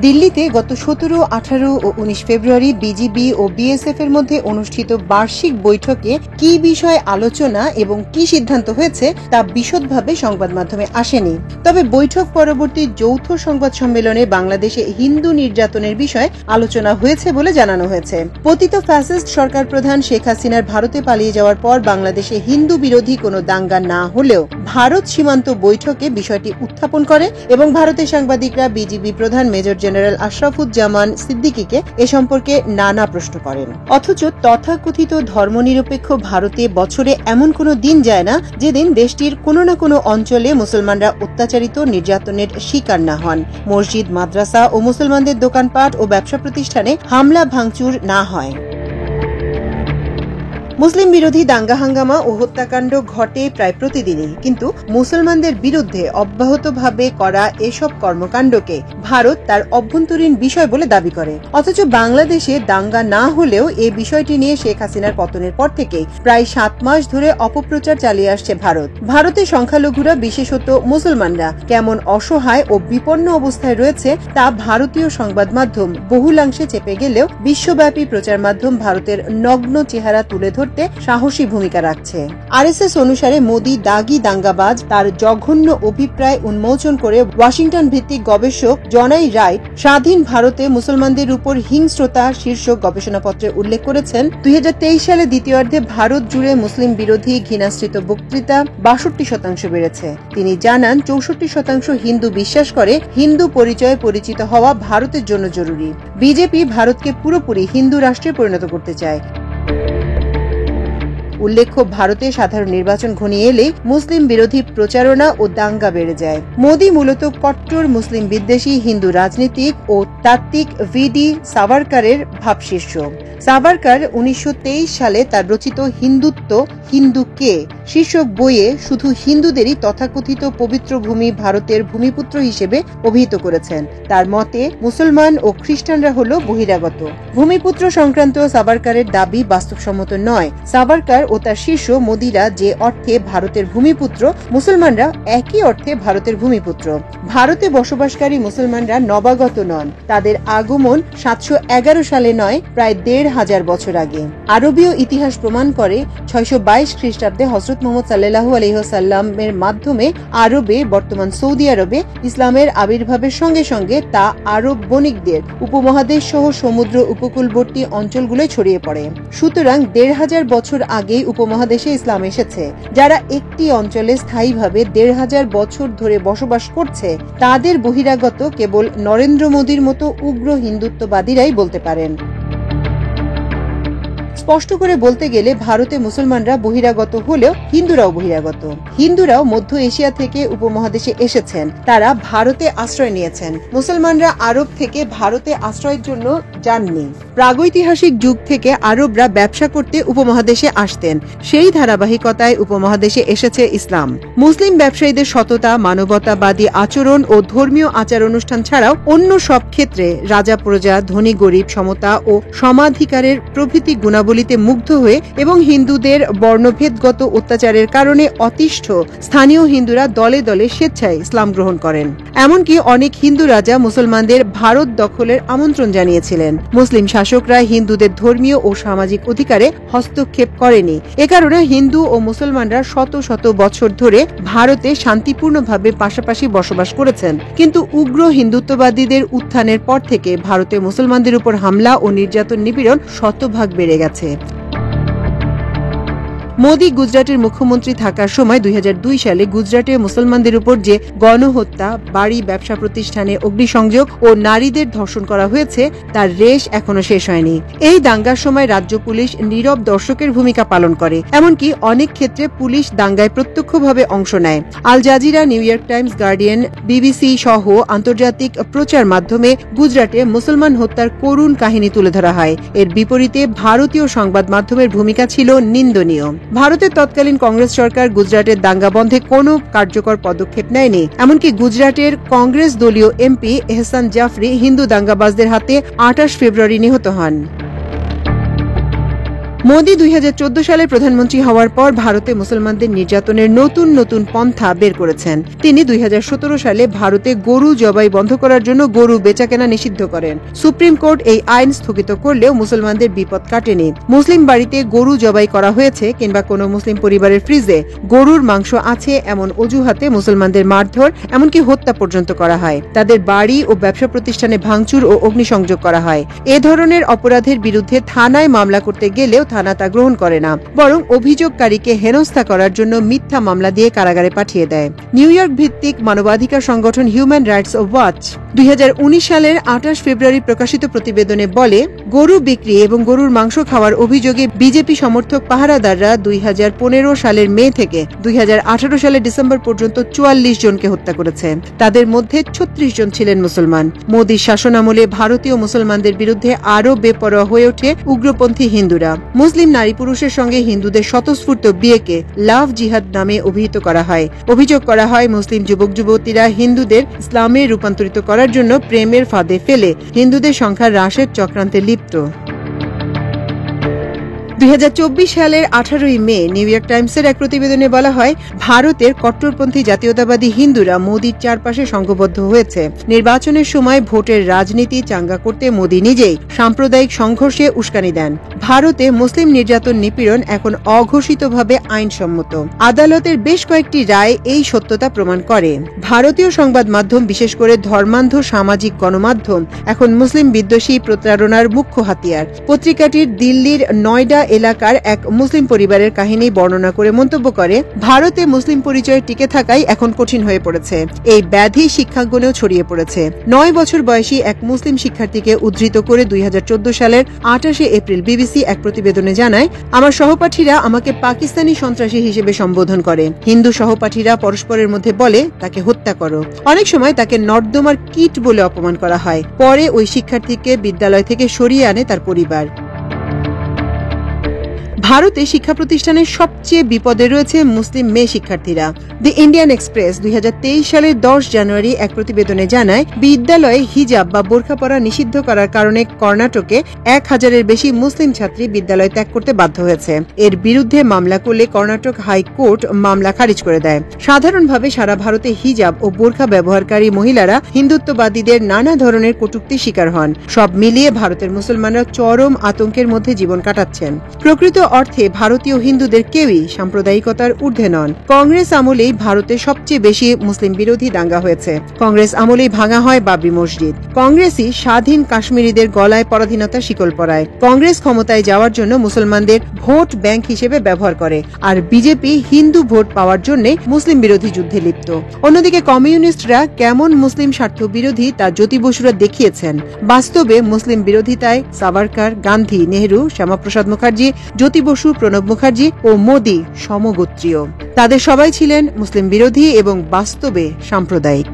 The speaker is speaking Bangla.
দিল্লিতে গত 17, 18 ও 19 ফেব্রুয়ারি বিজিবি ও বিএসএফ এর মধ্যে অনুষ্ঠিত বার্ষিক বৈঠকে কি বিষয়ে আলোচনা এবং কি সিদ্ধান্ত হয়েছে তা বিশদভাবে সংবাদ মাধ্যমে আসেনি। তবে বৈঠক পরবর্তী যৌথ সংবাদ সম্মেলনে বাংলাদেশে হিন্দু নির্যাতনের বিষয়ে আলোচনা হয়েছে বলে জানানো হয়েছে। পতিত ফ্যাসিস্ট সরকার প্রধান শেখ হাসিনার ভারতে পালিয়ে যাওয়ার পর বাংলাদেশে হিন্দু বিরোধী কোনো দাঙ্গা না হলেও ভারত সীমান্ত বৈঠকে বিষয়টি উত্থাপন করে এবং ভারতের সাংবাদিকরা বিজিবি প্রধান মেজর জেনারেল আশরাফুজ্জামান সিদ্দিকীকে এ সম্পর্কে নানা প্রশ্ন করেন। অথচ তথাকথিত ধর্মনিরপেক্ষ ভারতে বছরে এমন কোনো দিন যায় না যেদিন দেশটির কোনো না কোনো অঞ্চলে মুসলমানরা অত্যাচারিত নির্যাতনের শিকার না হন, মসজিদ, মাদ্রাসা ও মুসলমানদের দোকানপাট ও ব্যবসা প্রতিষ্ঠানে হামলা ভাঙচুর না হয়। মুসলিম বিরোধী দাঙ্গা হাঙ্গামা ও হত্যাকাণ্ড ঘটে প্রায় প্রতিদিনই, কিন্তু মুসলমানদের বিরুদ্ধে অব্যাহতভাবে করা এসব কর্মকাণ্ডকে ভারত তার অভ্যন্তরীণ বিষয় বলে দাবি করে। অথচ বাংলাদেশে দাঙ্গা না হলেও এ বিষয়টি নিয়ে শেখ হাসিনার পতনের পর থেকে প্রায় 7 মাস ধরে অপপ্রচার চালিয়ে আসছে ভারত। ভারতের সংখ্যালঘুরা, বিশেষত মুসলমানরা কেমন অসহায় ও বিপন্ন অবস্থায় রয়েছে তা ভারতীয় সংবাদ মাধ্যম বহুলাংশে চেপে গেলেও বিশ্বব্যাপী প্রচার মাধ্যম ভারতের নগ্ন চেহারা তুলে ধরতে সাহসী ভূমিকা রাখছে। আরএসএস অনুসারে মোদি দাগি দাঙ্গাবাজ, তার জঘন্য অভিপ্রায় উন্মোচন করে ওয়াশিংটন ভিত্তিক গবেষক জনাই রাইট স্বাধীন ভারতে মুসলমানদের উপর হিংস্রতা শীর্ষক গবেষণাপত্রে উল্লেখ করেছেন 2023 সালে দ্বিতীয়ার্ধে ভারত জুড়ে মুসলিম বিরোধী ঘৃণাশ্রিত বক্তৃতা 62% বেড়েছে। তিনি জানান 64% হিন্দু বিশ্বাস করে হিন্দু পরিচয়ে পরিচিত হওয়া ভারতের জন্য জরুরি। বিজেপি ভারতকে পুরোপুরি হিন্দু রাষ্ট্রে পরিণত করতে চায়। উল্লেখ্য, ভারতে সাধারণ নির্বাচন ঘনিয়ে এলে মুসলিম বিরোধী প্রচারণা ও দাঙ্গা বেড়ে যায়। মোদি মূলত কট্টর মুসলিম বিদ্বেষী হিন্দু রাজনীতিক ও তাত্ত্বিক VD সাভারকারের ভাবশিষ্য। সাভারকার 1923 সালে তার রচিত হিন্দুত্ব হিন্দু কে শীর্ষক বইয়ে শুধু হিন্দুদেরই তথাকথিত পবিত্র ভূমি ভারতের ভূমিপুত্র হিসেবে অভিহিত করেছেন। তার মতে মুসলমান ও খ্রিস্টানরা হল বহিরাগত। ভূমিপুত্র সংক্রান্ত সাভারকারের দাবি বাস্তবসম্মত নয়। সাভারকার ও তার শিষ্য মোদিরা যে অর্থে ভারতের ভূমিপুত্র, মুসলমানরা একই অর্থে ভারতের ভূমিপুত্র। ভারতে বসবাসকারী মুসলমানরা নবাগত নন। তাদের আগমন 711 সালে নয়, প্রায় 1500 বছর আগে। আরবীয় ইতিহাস প্রমাণ করে 622 খ্রিস্টাব্দে হযরত মুহাম্মদ সাল্লাল্লাহু আলাইহি ওয়াসাল্লামের মাধ্যমে আরবে, বর্তমান সৌদি আরবে ইসলামের আবির্ভাবের সঙ্গে সঙ্গে তা আরব বণিকদের উপমহাদেশ সহ সমুদ্র উপকূলবর্তী অঞ্চলগুলোয় ছড়িয়ে পড়ে। সুতরাং 1500 বছর আগেই উপমহাদেশে ইসলাম এসেছে। যারা একটি অঞ্চলে স্থায়ীভাবে 1500 বছর ধরে বসবাস করছে তাদের বহিরাগত কেবল নরেন্দ্র মোদীর মতো উগ্র হিন্দুত্ববাদীরাই বলতে পারেন। স্পষ্ট করে বলতে গেলে ভারতে মুসলমানরা বহিরাগত হলেও হিন্দুরাও বহিরাগত। হিন্দুরাও মধ্য এশিয়া থেকে উপমহাদেশে এসেছেন, তারা ভারতে আশ্রয় নিয়েছেন। মুসলমানরা আরব থেকে ভারতে আশ্রয়ের জন্য যাননি। প্রাগৈতিহাসিক যুগ থেকে আরবরা ব্যবসা করতে উপমহাদেশে আসতেন। সেই ধারাবাহিকতায় উপমহাদেশে এসেছে ইসলাম। মুসলিম ব্যবসায়ীদের সততা, মানবতাবাদী আচরণ ও ধর্মীয় আচার অনুষ্ঠান ছাড়াও অন্য সব ক্ষেত্রে রাজা প্রজা, ধনী গরিব, সমতা ও সমাধিকারের প্রভৃতি গুণাবলী মুগ্ধ হয়ে এবং হিন্দুদের বর্ণভেদগত অত্যাচারের কারণে অতিষ্ঠ স্থানীয় হিন্দুরা দলে দলে স্বেচ্ছায় ইসলাম গ্রহণ করেন। এমনকি অনেক হিন্দু রাজা মুসলমানদের ভারত দখলের আমন্ত্রণ জানিয়েছিলেন। মুসলিম শাসকরা হিন্দুদের ধর্মীয় ও সামাজিক অধিকারে হস্তক্ষেপ করেনি। এ কারণে হিন্দু ও মুসলমানরা শত শত বছর ধরে ভারতে শান্তিপূর্ণভাবে পাশাপাশি বসবাস করেছেন। কিন্তু উগ্র হিন্দুত্ববাদীদের উত্থানের পর থেকে ভারতে মুসলমানদের উপর হামলা ও নির্যাতন নিপীড়ন শতভাগ বেড়ে গেছে। মোদি গুজরাটের মুখ্যমন্ত্রী থাকার সময় 2002 সালে গুজরাটে মুসলমানদের উপর যে গণহত্যা, বাড়ি, ব্যবসা প্রতিষ্ঠানে অগ্নিসংযোগ ও নারীদের ধর্ষণ করা হয়েছে তার রেশ এখনো শেষ হয়নি। এই দাঙ্গার সময় রাজ্য পুলিশ নীরব দর্শকের ভূমিকা পালন করে। এমনকি অনেক ক্ষেত্রে পুলিশ দাঙ্গায় প্রত্যক্ষভাবে অংশ নেয়। Al Jazeera, New York Times, Guardian, BBC সহ আন্তর্জাতিক প্রচার মাধ্যমে গুজরাটে মুসলমান হত্যার করুণ কাহিনী তুলে ধরা হয়। এর বিপরীতে ভারতীয় সংবাদ মাধ্যমের ভূমিকা ছিল নিন্দনীয়। ভারতের তৎকালীন কংগ্রেস সরকার গুজরাটের দাঙ্গা বন্ধে কোনো কার্যকর পদক্ষেপ নেয়নি। এমনকি গুজরাটের কংগ্রেস দলীয় MP এহসান জাফরি হিন্দু দাঙ্গাবাজদের হাতে 28 ফেব্রুয়ারি নিহত হন। মোদি 2014 সালে প্রধানমন্ত্রী হওয়ার পর ভারতে মুসলমানদের নির্যাতনের নতুন নতুন পন্থা বের করেছেন। তিনি 2017 সালে ভারতে গরু জবাই বন্ধ করার জন্য গরু বেচাকেনা নিষিদ্ধ করেন। সুপ্রিম কোর্ট এই আইন স্থগিত করলেও মুসলমানদের বিপদ কাটেনি। মুসলিম বাড়িতে গরু জবাই করা হয়েছে কিংবা কোনো মুসলিম পরিবারের ফ্রিজে গরুর মাংস আছে এমন অজুহাতে মুসলমানদের মারধর এমনকি হত্যা পর্যন্ত করা হয়। তাদের বাড়ি ও ব্যবসা প্রতিষ্ঠানে ভাঙচুর ও অগ্নিসংযোগ করা হয়। এ ধরনের অপরাধের বিরুদ্ধে থানায় মামলা করতে গেলেও থানা তা গ্রহণ করে না, বরং অভিযোগকারীকে হেনস্থা করার জন্য মিথ্যা মামলা দিয়ে কারাগারে পাঠিয়ে দেয়। নিউ ইয়র্ক ভিত্তিক মানবাধিকার সংগঠন হিউম্যান রাইটস ওয়াচ 2019 সালের 28 ফেব্রুয়ারি প্রকাশিত প্রতিবেদনে বলে, গরু বিক্রি এবং গরুর মাংস খাওয়ার অভিযোগে বিজেপি সমর্থক পাহারাদাররা 2015 সালের মে থেকে 2018 সালের ডিসেম্বর পর্যন্ত 44 জনকে হত্যা করেছে। তাদের মধ্যে 36 জন ছিলেন মুসলমান। মোদীর শাসনামলে ভারতীয় মুসলমানদের বিরুদ্ধে আরও বেপরোয়া হয়ে ওঠে উগ্রপন্থী হিন্দুরা। মুসলিম নারী পুরুষের সঙ্গে হিন্দুদের স্বতঃস্ফূর্ত বিয়েকে লাভ জিহাদ নামে অভিহিত করা হয়। অভিযোগ করা হয় মুসলিম যুবক যুবতীরা হিন্দুদের ইসলামে রূপান্তরিত করার জন্য প্রেমের ফাঁদে ফেলে হিন্দুদের সংখ্যা হ্রাসের চক্রান্তে লিপ্ত। 2024 সালের 18 মে নিউ ইয়র্ক টাইমসের এক প্রতিবেদনে বলা হয়, ভারতের কট্টরপন্থী জাতীয়তাবাদী হিন্দুরা মোদির চারপাশে সংঘবদ্ধ হয়েছে। নির্বাচনের সময় ভোটের রাজনীতি চাঙ্গা করতে মোদি নিজেই সাম্প্রদায়িক সংঘর্ষে উস্কানি দেন। ভারতে মুসলিম নির্যাতন নিপীড়ন এখন অঘোষিতভাবে আইনসম্মত। আদালতের বেশ কয়েকটি রায় এই সত্যতা প্রমাণ করে। ভারতীয় সংবাদ মাধ্যম, বিশেষ করে ধর্মান্ধ সামাজিক গণমাধ্যম, এখন মুসলিম বিদ্বেষী প্রতারণার মুখ্য হাতিয়ার। পত্রিকাটির দিল্লির নয়ডা এলাকার এক মুসলিম পরিবারের কাহিনী বর্ণনা করে মন্তব্য করে, ভারতে মুসলিম পরিচয় টিকে থাকাই এখন কঠিন হয়ে পড়েছে। এই ব্যাধি শিক্ষাঙ্গনেও ছড়িয়ে পড়েছে। 9 বছর বয়সী এক মুসলিম শিক্ষার্থীকে উদ্ধৃত করে 2014 সালের 28 এপ্রিল বিবিসি এক প্রতিবেদনে জানায়, আমার সহপাঠীরা আমাকে পাকিস্তানি সন্ত্রাসী হিসেবে সম্বোধন করে। হিন্দু সহপাঠীরা পরস্পরের মধ্যে বলে তাকে হত্যা করো। অনেক সময় তাকে নর্দমার কীট বলে অপমান করা হয়। পরে ওই শিক্ষার্থীকে বিদ্যালয় থেকে সরিয়ে আনে তার পরিবার। ভারতে শিক্ষা প্রতিষ্ঠানের সবচেয়ে বিপদে রয়েছে মুসলিম মেয়ে শিক্ষার্থীরা। দি ইন্ডিয়ান এক্সপ্রেস 2023 সালের 10 জানুয়ারি এক প্রতিবেদনে জানায়, বিদ্যালয়ে হিজাব বা বোরখা পরা নিষিদ্ধ করার কারণে কর্ণাটকে 1000-এর বেশি মুসলিম ছাত্রী বিদ্যালয় ত্যাগ করতে বাধ্য হয়েছে। এর বিরুদ্ধে মামলা করলে কর্ণাটক হাইকোর্ট মামলা খারিজ করে দেয়। সাধারণভাবে সারা ভারতে হিজাব ও বোরখা ব্যবহারকারী মহিলারা হিন্দুত্ববাদীদের নানা ধরনের কটূক্তির শিকার হন। সব মিলিয়ে ভারতের মুসলমানরা চরম আতঙ্কের মধ্যে জীবন কাটাচ্ছেন। প্রকৃত অর্থে ভারতীয় হিন্দুদের কেউই সাম্প্রদায়িকতার ঊর্ধ্বে নন। কংগ্রেস আমলেই ভারতে সবচেয়ে বেশি মুসলিম বিরোধী দাঙ্গা হয়েছে। কংগ্রেস আমলেই ভাঙা হয় বাবরি মসজিদ। কংগ্রেসই স্বাধীন কাশ্মীরিদের গলায় পরাধীনতার শিকল পরায়। কংগ্রেস ক্ষমতায় যাওয়ার জন্য মুসলমানদের ভোট ব্যাংক হিসেবে ব্যবহার করে, আর বিজেপি হিন্দু ভোট পাওয়ার জন্য মুসলিম বিরোধী যুদ্ধে লিপ্ত। অন্যদিকে কমিউনিস্টরা কেমন মুসলিম স্বার্থ বিরোধী তা জ্যোতি বসুরা দেখিয়েছেন। বাস্তবে মুসলিম বিরোধিতায় সাভারকার, গান্ধী, নেহরু, শ্যামাপ্রসাদ মুখার্জি, জ্যোতি বসু, প্রণব মুখার্জি ও মোদি সমগোত্রীয়। তাদের সবাই ছিলেন মুসলিম বিরোধী এবং বাস্তবে সাম্প্রদায়িক।